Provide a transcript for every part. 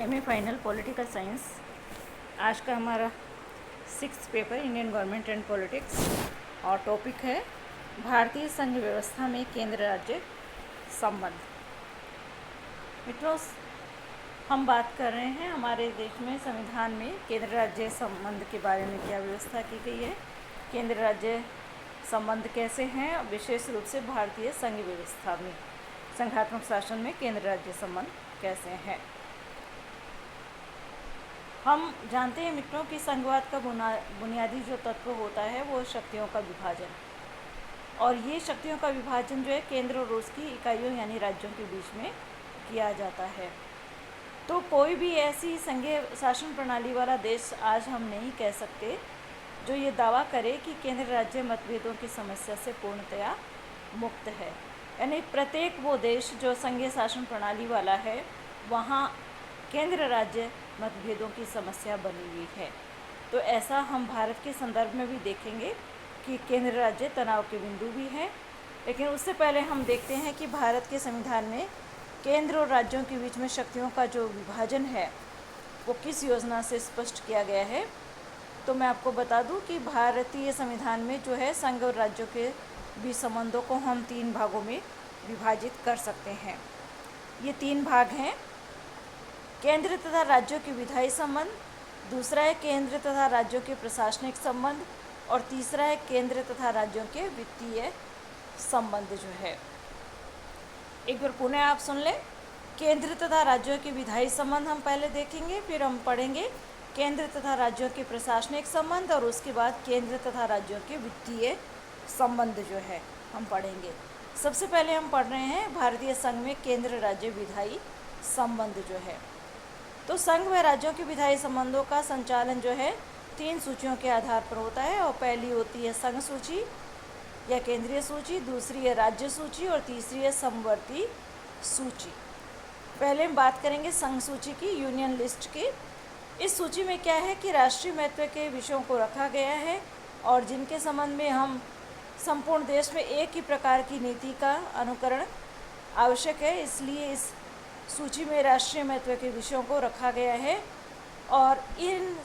MA final political science. आज का हमारा 6th paper Indian government and politics और टॉपिक है भारतीय संघ व्यवस्था में केंद्र राज्य संबंध। मित्रों, हम बात कर रहे हैं हमारे देश में संविधान में केंद्र राज्य संबंध के बारे में क्या व्यवस्था की गई है, केंद्र राज्य संबंध कैसे हैं, विशेष रूप से भारतीय संघ व्यवस्था में संघात्मक शासन में केंद्र राज्य संबंध कैसे हैं। हम जानते हैं मित्रों कि संघवाद का बुनियादी जो तत्व होता है वो शक्तियों का विभाजन, और ये शक्तियों का विभाजन जो है केंद्र और उसकी इकाइयों यानी राज्यों के बीच में किया जाता है। तो कोई भी ऐसी संघीय शासन प्रणाली वाला देश आज हम नहीं कह सकते जो ये दावा करे कि केंद्र राज्य मतभेदों की समस्या से पूर्णतया मुक्त है। यानी प्रत्येक वो देश जो संघीय शासन प्रणाली वाला है वहाँ केंद्र राज्य मतभेदों की समस्या बनी हुई है। तो ऐसा हम भारत के संदर्भ में भी देखेंगे कि केंद्र राज्य तनाव के बिंदु भी हैं। लेकिन उससे पहले हम देखते हैं कि भारत के संविधान में केंद्र और राज्यों के बीच में शक्तियों का जो विभाजन है वो किस योजना से स्पष्ट किया गया है। तो मैं आपको बता दूं कि भारतीय संविधान में जो है संघ और राज्यों के बीच संबंधों को हम 3 भागों में विभाजित कर सकते हैं। ये 3 भाग हैं: केंद्र तथा राज्यों के विधायी संबंध, दूसरा है केंद्र तथा राज्यों के प्रशासनिक संबंध, और तीसरा है केंद्र तथा राज्यों के वित्तीय संबंध जो है। एक बार पुनः आप सुन लें। केंद्र तथा राज्यों के विधायी संबंध हम पहले देखेंगे, फिर हम पढ़ेंगे केंद्र तथा राज्यों के प्रशासनिक संबंध, और उसके बाद केंद्र तथा राज्यों के वित्तीय संबंध जो है हम पढ़ेंगे। सबसे पहले हम पढ़ रहे हैं भारतीय संघ में केंद्र राज्य विधायी संबंध जो है। तो संघ व राज्यों के विधायी संबंधों का संचालन जो है 3 सूचियों के आधार पर होता है, और पहली होती है संघ सूची या केंद्रीय सूची, दूसरी है राज्य सूची, और तीसरी है समवर्ती सूची। पहले हम बात करेंगे संघ सूची की, यूनियन लिस्ट की। इस सूची में क्या है कि राष्ट्रीय महत्व के विषयों को रखा गया है और जिनके संबंध में हम संपूर्ण देश में एक ही प्रकार की नीति का अनुकरण आवश्यक है, इसलिए इस सूची में राष्ट्रीय महत्व के विषयों को रखा गया है। और इन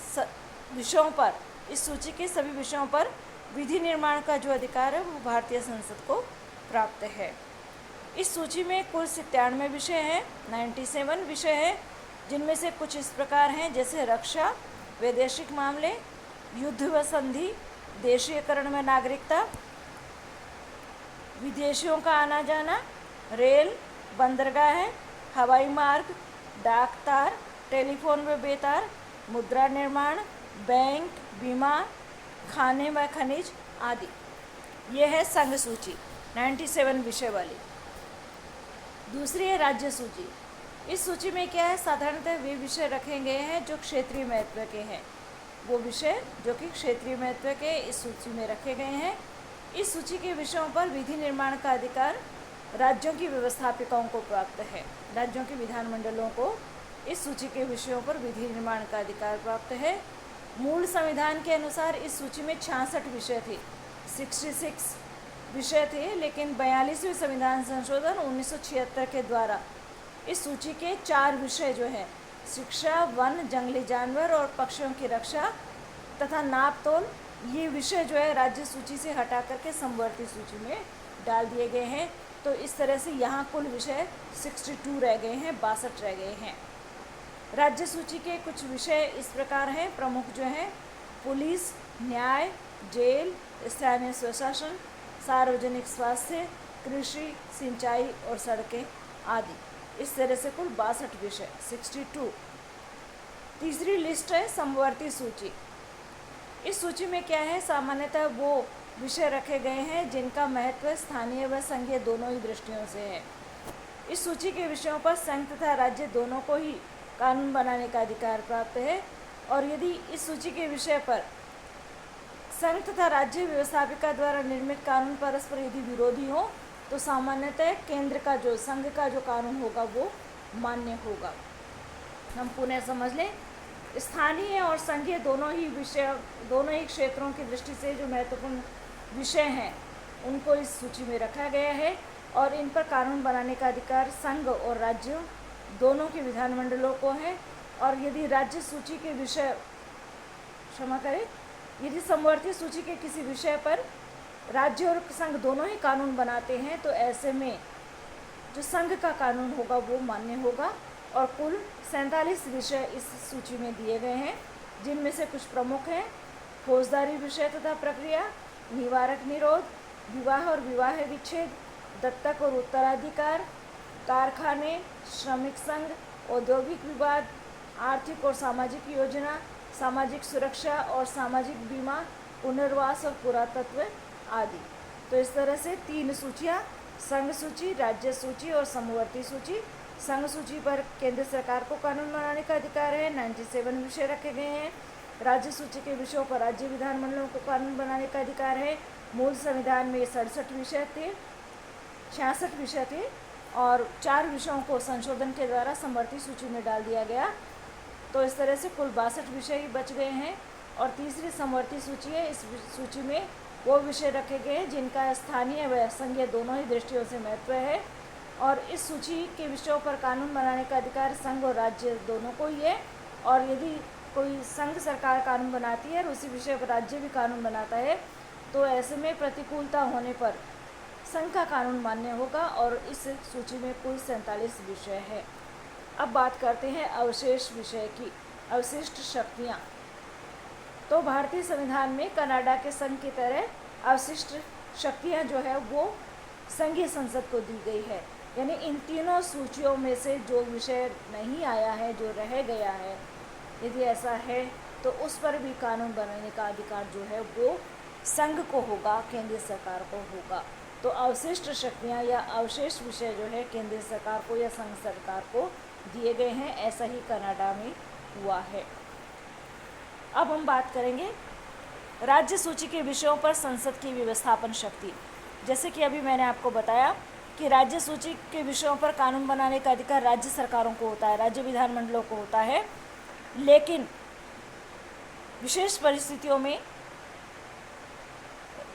विषयों पर, इस सूची के सभी विषयों पर विधि निर्माण का जो अधिकार है वो भारतीय संसद को प्राप्त है। इस सूची में कुल 97 विषय हैं, 97 विषय हैं, जिनमें से कुछ इस प्रकार हैं जैसे रक्षा, वैदेशिक मामले, युद्ध व संधि, देशीयकरण में नागरिकता, विदेशियों का आना जाना, रेल, बंदरगाह, हवाई मार्ग, डाक तार, टेलीफोन व बेतार, मुद्रा निर्माण, बैंक, बीमा, खाने व खनिज आदि। यह है संघ सूची 97 विषय वाली। दूसरी है राज्य सूची। इस सूची में क्या है, साधारणतः वे विषय रखे गए हैं जो क्षेत्रीय महत्व के हैं। वो विषय जो कि क्षेत्रीय महत्व के इस सूची में रखे गए हैं। इस सूची के विषयों पर विधि निर्माण का अधिकार राज्यों की व्यवस्थापिकाओं को प्राप्त है। राज्यों के विधानमंडलों को इस सूची के विषयों पर विधि निर्माण का अधिकार प्राप्त है। मूल संविधान के अनुसार इस सूची में 66 विषय थे, 66 विषय थे, लेकिन 42वें संविधान संशोधन 1976 के द्वारा इस सूची के 4 विषय जो हैं, शिक्षा, वन, जंगली जानवर और पक्षियों की रक्षा तथा नाप तोल, ये विषय जो है राज्य सूची से हटा करके समवर्ती सूची में डाल दिए गए हैं। तो इस तरह से यहाँ कुल विषय 62 रह गए हैं, 62 रह गए हैं। राज्य सूची के कुछ विषय इस प्रकार हैं, प्रमुख जो हैं पुलिस, न्याय, जेल, स्थानीय स्वशासन, सार्वजनिक स्वास्थ्य, कृषि, सिंचाई और सड़कें आदि। इस तरह से कुल 62 विषय, 62। तीसरी लिस्ट है समवर्ती सूची। इस सूची में क्या है, सामान्यतः वो विषय रखे गए हैं जिनका महत्व स्थानीय व संघीय दोनों ही दृष्टियों से है। इस सूची के विषयों पर संघ तथा राज्य दोनों को ही कानून बनाने का अधिकार प्राप्त है, और यदि इस सूची के विषय पर संघ तथा राज्य व्यवस्थापिका द्वारा निर्मित कानून परस्पर यदि विरोधी हो तो सामान्यतः केंद्र का जो, संघ का जो कानून होगा वो मान्य होगा। हम पुनः समझ लें, स्थानीय और संघीय दोनों ही विषय, दोनों ही क्षेत्रों की दृष्टि से जो महत्वपूर्ण विषय हैं उनको इस सूची में रखा गया है, और इन पर कानून बनाने का अधिकार संघ और राज्यों दोनों के विधानमंडलों को है। और यदि राज्य सूची के विषय, क्षमा करें, यदि समवर्ती सूची के किसी विषय पर राज्य और संघ दोनों ही कानून बनाते हैं तो ऐसे में जो संघ का कानून होगा वो मान्य होगा। और कुल 47 विषय इस सूची में दिए गए हैं, जिनमें से कुछ प्रमुख हैं: फौजदारी विषय तथा प्रक्रिया, निवारक निरोध, विवाह और विवाह विच्छेद, दत्तक और उत्तराधिकार, कारखाने, श्रमिक संघ, औद्योगिक विवाद, आर्थिक और सामाजिक योजना, सामाजिक सुरक्षा और सामाजिक बीमा, पुनर्वास और पुरातत्व आदि। तो इस तरह से 3 सूचियाँ, संघ सूची, राज्य सूची और समवर्ती सूची। संघ सूची पर केंद्र सरकार को कानून बनाने का अधिकार है, 97 विषय रखे गए हैं। राज्य सूची के विषयों पर राज्य विधानमंडलों को कानून बनाने का अधिकार है। मूल संविधान में 67 विषय थे, 66 विषय थे और 4 विषयों को संशोधन के द्वारा समवर्ती सूची में डाल दिया गया। तो इस तरह से कुल 62 विषय ही बच गए हैं। और तीसरी समवर्ती सूची है। इस सूची में वो विषय रखे गए हैं जिनका स्थानीय व संघीय दोनों ही दृष्टियों से महत्व है। और इस सूची के विषयों पर कानून बनाने का अधिकार संघ और राज्य दोनों को ही है। और यदि कोई संघ सरकार कानून बनाती है और उसी विषय पर राज्य भी कानून बनाता है तो ऐसे में प्रतिकूलता होने पर संघ का कानून मान्य होगा। और इस सूची में कुल 47 विषय है। अब बात करते हैं अवशेष विषय की, अवशिष्ट शक्तियाँ। तो भारतीय संविधान में कनाडा के संघ की तरह अवशिष्ट शक्तियाँ जो है वो संघीय संसद को दी गई है। यानी इन तीनों सूचियों में से जो विषय नहीं आया है, जो रह गया है, यदि ऐसा है तो उस पर भी कानून बनाने का अधिकार जो है वो संघ को होगा, केंद्र सरकार को होगा। तो अवशिष्ट शक्तियाँ या अवशेष विषय जो है केंद्र सरकार को या संघ सरकार को दिए गए हैं। ऐसा ही कनाडा में हुआ है। अब हम बात करेंगे राज्य सूची के विषयों पर संसद की व्यवस्थापन शक्ति। जैसे कि अभी मैंने आपको बताया कि राज्य सूची के विषयों पर कानून बनाने का अधिकार राज्य सरकारों को होता है, राज्य विधानमंडलों को होता है। लेकिन विशेष परिस्थितियों में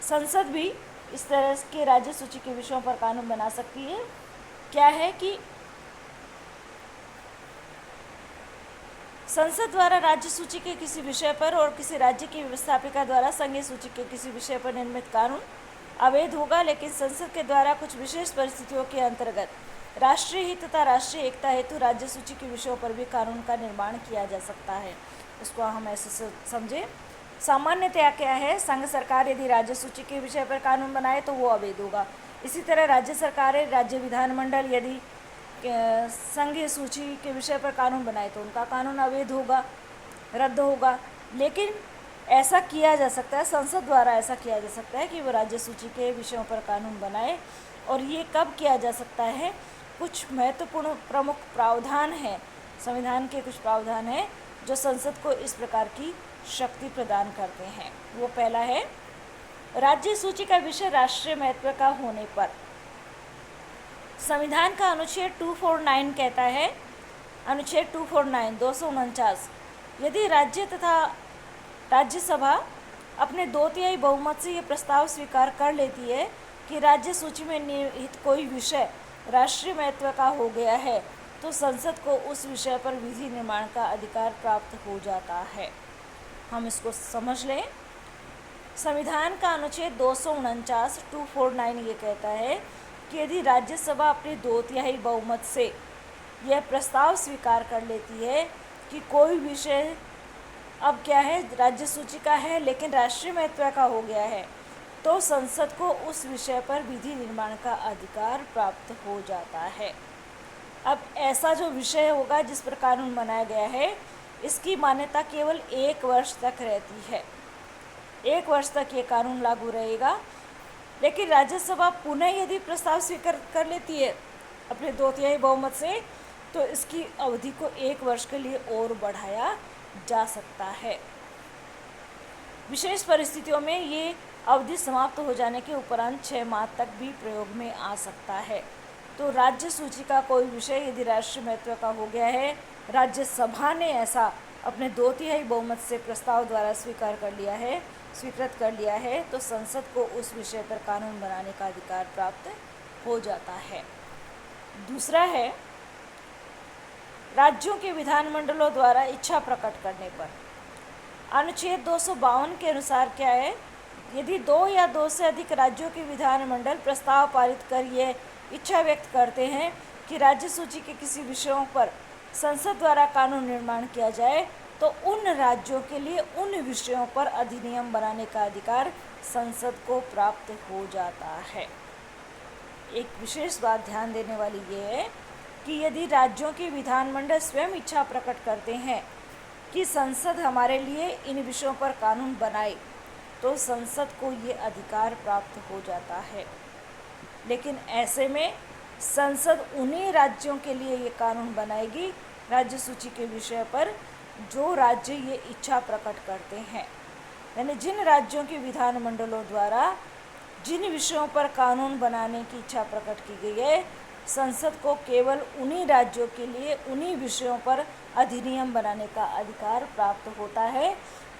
संसद भी इस तरह के राज्य सूची के विषयों पर कानून बना सकती है। क्या है कि संसद द्वारा राज्य सूची के किसी विषय पर और किसी राज्य की व्यवस्थापिका द्वारा संघीय सूची के किसी विषय पर निर्मित कानून अवैध होगा, लेकिन संसद के द्वारा कुछ विशेष परिस्थितियों के अंतर्गत राष्ट्रीय हित तथा राष्ट्रीय एकता हेतु राज्य सूची के विषयों पर भी कानून का निर्माण किया जा सकता है। इसको हम ऐसे समझें। सामान्यतया क्या है, संघ सरकार यदि राज्य सूची के विषय पर कानून बनाए तो वो अवैध होगा। इसी तरह राज्य सरकारें, राज्य विधानमंडल यदि संघीय सूची के विषय पर कानून बनाए तो उनका कानून अवैध होगा, रद्द होगा। लेकिन ऐसा किया जा सकता है, संसद द्वारा ऐसा किया जा सकता है कि वो राज्य सूची के विषयों पर कानून बनाए। और ये कब किया जा सकता है? कुछ महत्वपूर्ण प्रमुख प्रावधान हैं, संविधान के कुछ प्रावधान हैं जो संसद को इस प्रकार की शक्ति प्रदान करते हैं। वो पहला है, राज्य सूची का विषय राष्ट्रीय महत्व का होने पर। संविधान का अनुच्छेद 249 कहता है, अनुच्छेद 249 249, यदि राज्य तथा राज्यसभा अपने 2/3 बहुमत से ये प्रस्ताव स्वीकार कर लेती है कि राज्य सूची में निहित कोई विषय राष्ट्रीय महत्व का हो गया है तो संसद को उस विषय पर विधि निर्माण का अधिकार प्राप्त हो जाता है। हम इसको समझ लें। संविधान का अनुच्छेद 249 249 ये कहता है कि यदि राज्यसभा अपनी 2/3 बहुमत से यह प्रस्ताव स्वीकार कर लेती है कि कोई विषय अब क्या है, राज्य सूची का है लेकिन राष्ट्रीय महत्व का हो गया है, तो संसद को उस विषय पर विधि निर्माण का अधिकार प्राप्त हो जाता है। अब ऐसा जो विषय होगा जिस पर कानून बनाया गया है, इसकी मान्यता केवल 1 वर्ष तक रहती है। 1 वर्ष तक ये कानून लागू रहेगा। लेकिन राज्यसभा पुनः यदि प्रस्ताव स्वीकार कर लेती है अपने 2/3 बहुमत से, तो इसकी अवधि को 1 वर्ष के लिए और बढ़ाया जा सकता है। विशेष परिस्थितियों में ये अवधि समाप्त हो जाने के उपरांत 6 माह तक भी प्रयोग में आ सकता है। तो राज्य सूची का कोई विषय यदि राष्ट्रीय महत्व का हो गया है, राज्यसभा ने ऐसा अपने 2/3 बहुमत से प्रस्ताव द्वारा स्वीकृत कर लिया है, तो संसद को उस विषय पर कानून बनाने का अधिकार प्राप्त हो जाता है। दूसरा है, राज्यों के विधानमंडलों द्वारा इच्छा प्रकट करने पर। अनुच्छेद 252 के अनुसार क्या है, यदि 2 या 2 से अधिक राज्यों के विधानमंडल प्रस्ताव पारित कर ये इच्छा व्यक्त करते हैं कि राज्य सूची के किसी विषयों पर संसद द्वारा कानून निर्माण किया जाए, तो उन राज्यों के लिए उन विषयों पर अधिनियम बनाने का अधिकार संसद को प्राप्त हो जाता है। एक विशेष बात ध्यान देने वाली ये है कि यदि राज्यों के विधानमंडल स्वयं इच्छा प्रकट करते हैं कि संसद हमारे लिए इन विषयों पर कानून बनाए, तो संसद को ये अधिकार प्राप्त हो जाता है। लेकिन ऐसे में संसद उन्हीं राज्यों के लिए ये कानून बनाएगी राज्य सूची के विषय पर जो राज्य ये इच्छा प्रकट करते हैं। यानी जिन राज्यों के विधानमंडलों द्वारा जिन विषयों पर कानून बनाने की इच्छा प्रकट की गई है, संसद को केवल उन्हीं राज्यों के लिए उन्हीं विषयों पर अधिनियम बनाने का अधिकार प्राप्त होता है,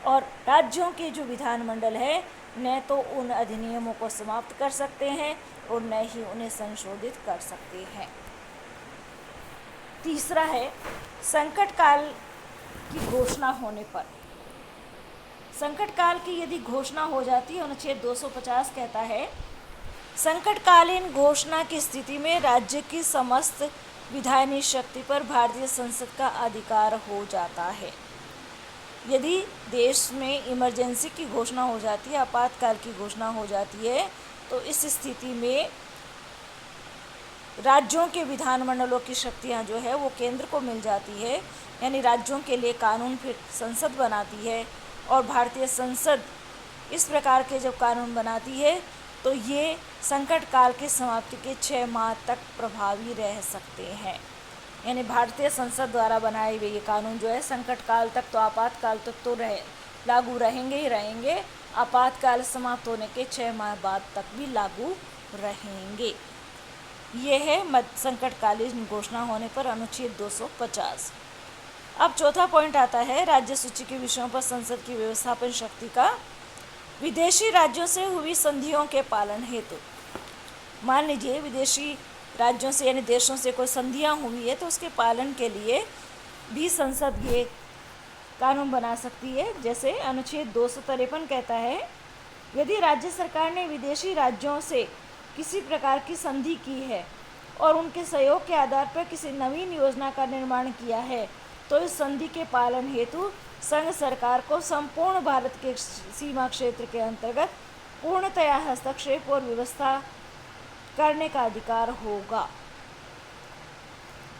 और राज्यों के जो विधानमंडल है न तो उन अधिनियमों को समाप्त कर सकते हैं और न ही उन्हें संशोधित कर सकते हैं। तीसरा है संकट काल की घोषणा होने पर। संकट काल की यदि घोषणा हो जाती है, अनुच्छेद 250 कहता है, संकटकालीन घोषणा की स्थिति में राज्य की समस्त विधायी शक्ति पर भारतीय संसद का अधिकार हो जाता है। यदि देश में इमरजेंसी की घोषणा हो जाती है, आपातकाल की घोषणा हो जाती है, तो इस स्थिति में राज्यों के विधानमंडलों की शक्तियां जो है वो केंद्र को मिल जाती है। यानी राज्यों के लिए कानून फिर संसद बनाती है, और भारतीय संसद इस प्रकार के जब कानून बनाती है तो ये संकट काल की समाप्ति के 6 माह तक प्रभावी रह सकते हैं। यानी भारतीय संसद द्वारा बनाए हुए ये कानून जो है संकट काल तक, तो आपातकाल तक तो लागू रहेंगे ही रहेंगे, आपातकाल समाप्त होने के 6 माह बाद तक भी लागू रहेंगे। ये है संकटकालीन घोषणा होने पर अनुच्छेद 250। अब चौथा पॉइंट आता है राज्य सूची के विषयों पर संसद की व्यवस्थापन शक्ति का विदेशी राज्यों से हुई संधियों के पालन हेतु। मान लीजिए विदेशी राज्यों से यानी देशों से कोई संधियां हुई है, तो उसके पालन के लिए भी संसद ये कानून बना सकती है। जैसे अनुच्छेद 253 कहता है, यदि राज्य सरकार ने विदेशी राज्यों से किसी प्रकार की संधि की है और उनके सहयोग के आधार पर किसी नवीन योजना का निर्माण किया है, तो इस संधि के पालन हेतु संघ सरकार को संपूर्ण भारत के सीमा क्षेत्र के अंतर्गत पूर्णतया हस्तक्षेप और व्यवस्था करने का अधिकार होगा।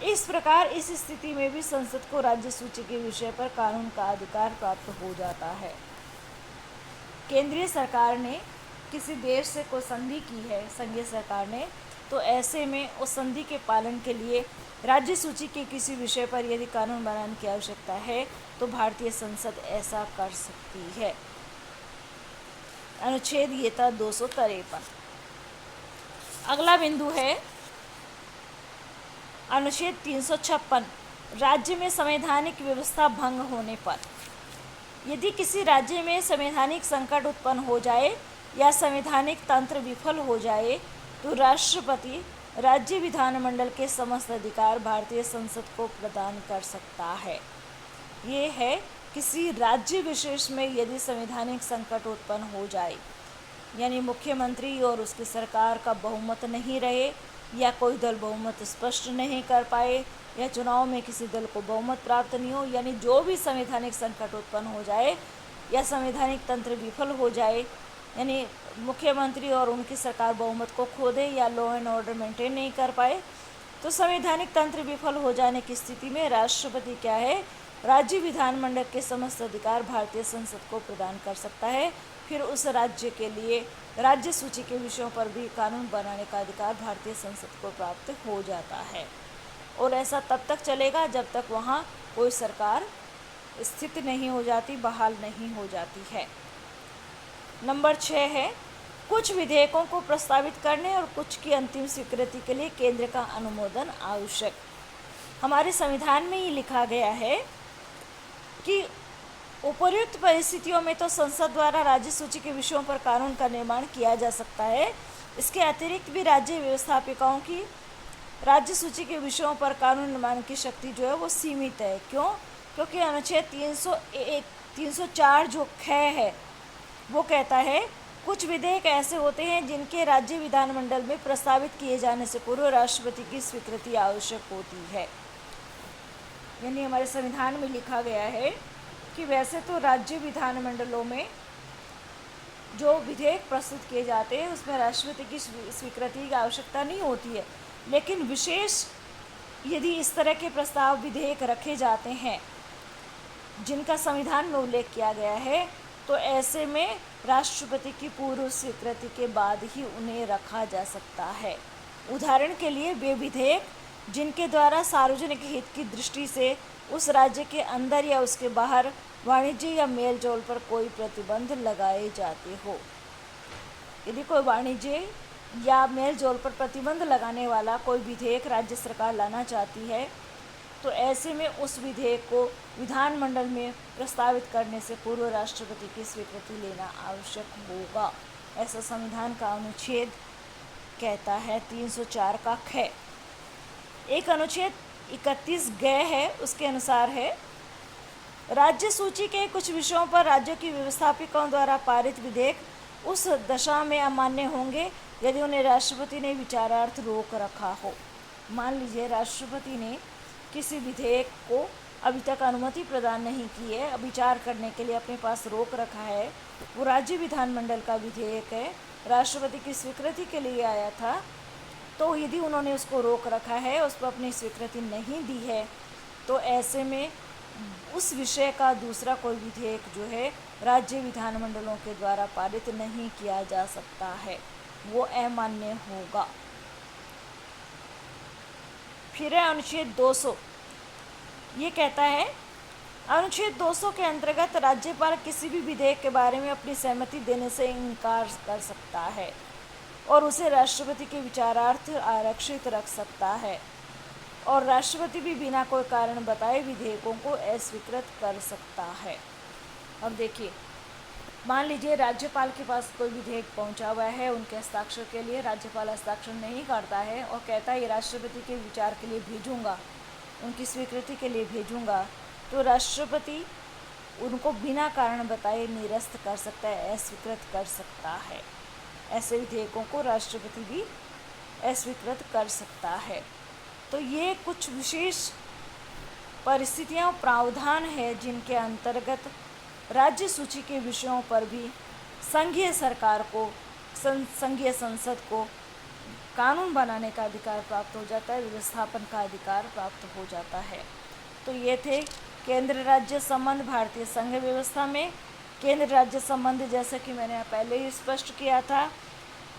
इस प्रकार इस स्थिति में भी संसद को राज्य सूची के विषय पर कानून का अधिकार प्राप्त हो जाता है। केंद्रीय सरकार ने किसी देश से कोई संधि की है संघीय सरकार ने, तो ऐसे में उस संधि के पालन के लिए राज्य सूची के किसी विषय पर यदि कानून बनाने की आवश्यकता है तो भारतीय संसद ऐसा कर सकती है। अनुच्छेद ये था 253। अगला बिंदु है अनुच्छेद 356, राज्य में संवैधानिक व्यवस्था भंग होने पर। यदि किसी राज्य में संवैधानिक संकट उत्पन्न हो जाए या संवैधानिक तंत्र विफल हो जाए, तो राष्ट्रपति राज्य विधानमंडल के समस्त अधिकार भारतीय संसद को प्रदान कर सकता है। ये है किसी राज्य विशेष में यदि संवैधानिक संकट उत्पन्न हो जाए, यानी मुख्यमंत्री और उसकी सरकार का बहुमत नहीं रहे, या कोई दल बहुमत स्पष्ट नहीं कर पाए, या चुनाव में किसी दल को बहुमत प्राप्त नहीं हो, यानी जो भी संवैधानिक संकट उत्पन्न हो जाए या संवैधानिक तंत्र विफल हो जाए, यानी मुख्यमंत्री और उनकी सरकार बहुमत को खो दे या लॉ एंड ऑर्डर मेंटेन नहीं कर पाए, तो संवैधानिक तंत्र विफल हो जाने की स्थिति में राष्ट्रपति क्या है, राज्य विधानमंडल के समस्त अधिकार भारतीय संसद को प्रदान कर सकता है। फिर उस राज्य के लिए राज्य सूची के विषयों पर भी कानून बनाने का अधिकार भारतीय संसद को प्राप्त हो जाता है, और ऐसा तब तक चलेगा जब तक वहाँ कोई सरकार स्थित नहीं हो जाती, बहाल नहीं हो जाती है। नंबर 6 है कुछ विधेयकों को प्रस्तावित करने और कुछ की अंतिम स्वीकृति के लिए केंद्र का अनुमोदन आवश्यक। हमारे संविधान में ये लिखा गया है कि उपर्युक्त परिस्थितियों में तो संसद द्वारा राज्य सूची के विषयों पर कानून का निर्माण किया जा सकता है। इसके अतिरिक्त भी राज्य व्यवस्थापिकाओं की राज्य सूची के विषयों पर कानून निर्माण की शक्ति जो है वो सीमित है। क्यों? क्योंकि अनुच्छेद 304 जो ख है वो कहता है कुछ विधेयक ऐसे होते हैं जिनके राज्य विधानमंडल में प्रस्तावित किए जाने से पूर्व राष्ट्रपति की स्वीकृति आवश्यक होती है। यानी हमारे संविधान में लिखा गया है कि वैसे तो राज्य विधानमंडलों में जो विधेयक प्रस्तुत किए जाते हैं उसमें राष्ट्रपति की स्वीकृति की आवश्यकता नहीं होती है, लेकिन विशेष यदि इस तरह के प्रस्ताव विधेयक रखे जाते हैं जिनका संविधान में उल्लेख किया गया है, तो ऐसे में राष्ट्रपति की पूर्व स्वीकृति के बाद ही उन्हें रखा जा सकता है। उदाहरण के लिए वे विधेयक जिनके द्वारा सार्वजनिक हित की दृष्टि से उस राज्य के अंदर या उसके बाहर वाणिज्य या मेल जोल पर कोई प्रतिबंध लगाए जाते हो। यदि कोई वाणिज्य या मेल जोल पर प्रतिबंध लगाने वाला कोई विधेयक राज्य सरकार लाना चाहती है, तो ऐसे में उस विधेयक को विधानमंडल में प्रस्तावित करने से पूर्व राष्ट्रपति की स्वीकृति लेना आवश्यक होगा। ऐसा संविधान का अनुच्छेद कहता है 304 का ख। एक अनुच्छेद 31 ग है, उसके अनुसार है राज्य सूची के कुछ विषयों पर राज्यों की व्यवस्थापिकाओं द्वारा पारित विधेयक उस दशा में अमान्य होंगे यदि उन्हें राष्ट्रपति ने विचारार्थ रोक रखा हो। मान लीजिए राष्ट्रपति ने किसी विधेयक को अभी तक अनुमति प्रदान नहीं की है, विचार करने के लिए अपने पास रोक रखा है, वो राज्य विधानमंडल का विधेयक है, राष्ट्रपति की स्वीकृति के लिए आया था, तो यदि उन्होंने उसको रोक रखा है, उस पर अपनी स्वीकृति नहीं दी है, तो ऐसे में उस विषय का दूसरा कोई विधेयक जो है राज्य विधानमंडलों के द्वारा पारित नहीं किया जा सकता है, वो अमान्य होगा। फिर है अनुच्छेद 200। ये कहता है अनुच्छेद 200 के अंतर्गत राज्यपाल किसी भी विधेयक के बारे में अपनी सहमति देने से इनकार कर सकता है और उसे राष्ट्रपति के विचारार्थ आरक्षित रख सकता है, और राष्ट्रपति भी बिना कोई कारण बताए विधेयकों को अस्वीकृत कर सकता है। अब देखिए, मान लीजिए राज्यपाल के पास कोई विधेयक पहुंचा हुआ है, उनके हस्ताक्षर के लिए राज्यपाल हस्ताक्षर नहीं करता है और कहता है ये राष्ट्रपति के विचार के लिए भेजूंगा, उनकी स्वीकृति के लिए भेजूंगा, तो राष्ट्रपति उनको बिना कारण बताए निरस्त कर सकता है, अस्वीकृत कर सकता है। ऐसे विधेयकों को राष्ट्रपति भी अस्वीकृत कर सकता है। तो ये कुछ विशेष परिस्थितियाँ, प्रावधान है जिनके अंतर्गत राज्य सूची के विषयों पर भी संघीय सरकार को, संघीय संसद को कानून बनाने का अधिकार प्राप्त हो जाता है, व्यवस्थापन का अधिकार प्राप्त हो जाता है। तो ये थे केंद्र राज्य संबंध भारतीय संघ व्यवस्था में। केंद्र राज्य संबंध जैसे कि मैंने पहले ही स्पष्ट किया था,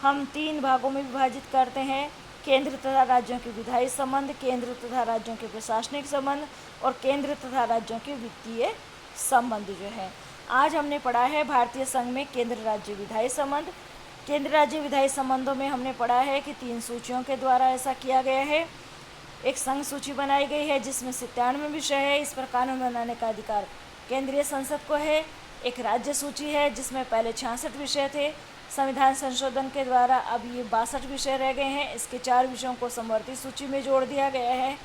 हम 3 भागों में विभाजित करते हैं: केंद्र तथा राज्यों के विधायी संबंध, केंद्र तथा राज्यों के प्रशासनिक संबंध और केंद्र तथा राज्यों के वित्तीय संबंध जो है। आज हमने पढ़ा है भारतीय संघ में केंद्र राज्य विधायी संबंध। केंद्र राज्य विधायी संबंधों में हमने पढ़ा है कि 3 सूचियों के द्वारा ऐसा किया गया है। एक संघ सूची बनाई गई है जिसमें 97 विषय है, इस पर कानून बनाने का अधिकार केंद्रीय संसद को है। एक राज्य सूची है जिसमें पहले 66 विषय थे, संविधान संशोधन के द्वारा अब ये 62 विषय रह गए हैं। इसके 4 विषयों को समवर्ती सूची में जोड़ दिया गया है।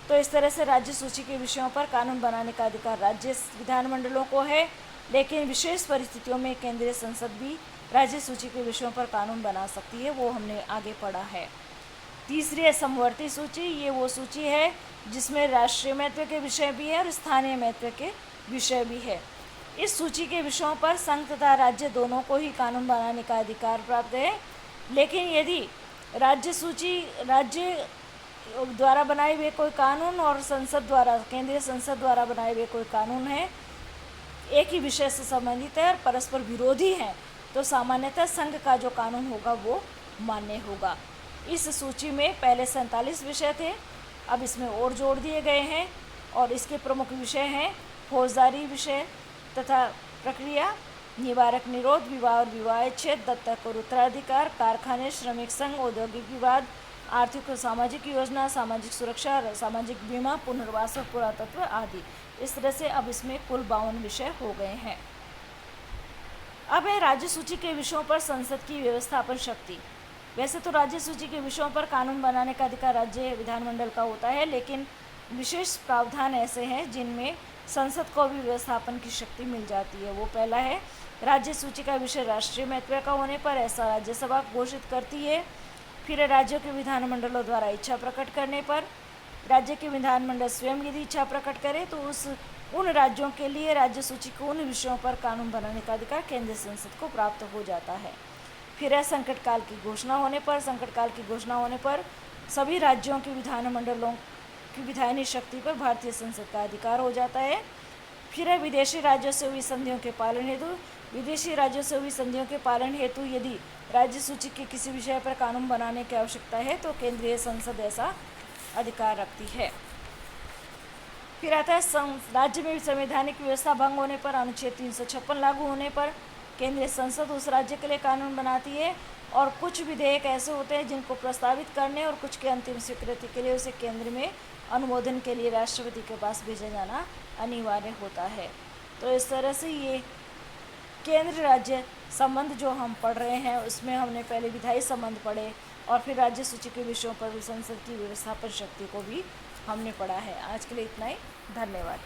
तो इस तरह से राज्य सूची के विषयों पर कानून बनाने का अधिकार राज्य विधानमंडलों को है, लेकिन विशेष परिस्थितियों में केंद्रीय संसद भी राज्य सूची के विषयों पर कानून बना सकती है, वो हमने आगे पढ़ा है। तीसरी है समवर्ती सूची। ये वो सूची है जिसमें राष्ट्रीय महत्व के विषय भी है और स्थानीय महत्व के विषय भी है। इस सूची के विषयों पर संघ तथा राज्य दोनों को ही कानून बनाने का अधिकार प्राप्त है, लेकिन यदि राज्य द्वारा बनाए हुए कोई कानून और संसद द्वारा, केंद्रीय संसद द्वारा बनाए हुए कोई कानून है, एक ही विषय से संबंधित है और परस्पर विरोधी हैं, तो सामान्यतः संघ का जो कानून होगा वो मान्य होगा। इस सूची में पहले 47 विषय थे, अब इसमें और जोड़ दिए गए हैं और इसके प्रमुख विषय हैं फौजदारी विषय तथा प्रक्रिया, निवारक निरोध, विवाह और विवाहेच्छेद, दत्तक और उत्तराधिकार, कारखाने, श्रमिक संघ, औद्योगिक विवाद, आर्थिक और सामाजिक योजना, सामाजिक सुरक्षा, सामाजिक बीमा, पुनर्वास और पुरातत्व आदि। इस तरह से अब इसमें कुल 52 विषय हो गए हैं। अब है राज्य सूची के विषयों पर संसद की व्यवस्थापन शक्ति। वैसे तो राज्य सूची के विषयों पर कानून बनाने का अधिकार राज्य विधानमंडल का होता है, लेकिन विशेष प्रावधान ऐसे हैं जिनमें संसद को भी व्यवस्थापन की शक्ति मिल जाती है। वो पहला है, राज्य सूची का विषय राष्ट्रीय महत्व का होने पर ऐसा राज्यसभा घोषित करती है। फिर राज्यों के विधानमंडलों द्वारा इच्छा प्रकट करने पर, राज्य के विधानमंडल स्वयं यदि इच्छा प्रकट करे तो उन राज्यों के लिए राज्य सूची को उन विषयों पर कानून बनाने का अधिकार केंद्रीय संसद को प्राप्त हो जाता है। फिर है संकट काल की घोषणा होने पर। संकट काल की घोषणा होने पर सभी राज्यों के विधानमंडलों की विधायनी शक्ति पर भारतीय संसद का अधिकार हो जाता है। फिर है विदेशी राज्यों से हुई संधियों के पालन हेतु। विदेशी राज्यों से हुई संधियों के पालन हेतु यदि राज्य सूची के किसी विषय पर कानून बनाने की आवश्यकता है तो केंद्रीय संसद ऐसा अधिकार रखती है। फिर आता है राज्य में संवैधानिक व्यवस्था भंग होने पर, अनुच्छेद 356 लागू होने पर केंद्रीय संसद उस राज्य के लिए कानून बनाती है। और कुछ विधेयक ऐसे होते हैं जिनको प्रस्तावित करने और कुछ के अंतिम स्वीकृति के लिए उसे केंद्र में अनुमोदन के लिए राष्ट्रपति के पास भेजा जाना अनिवार्य होता है। तो इस तरह से ये केंद्र राज्य संबंध जो हम पढ़ रहे हैं उसमें हमने पहले विधायी संबंध पढ़े और फिर राज्य सूची के विषयों पर भी संसद की व्यवस्थापन शक्ति को भी हमने पढ़ा है। आज के लिए इतना ही। धन्यवाद।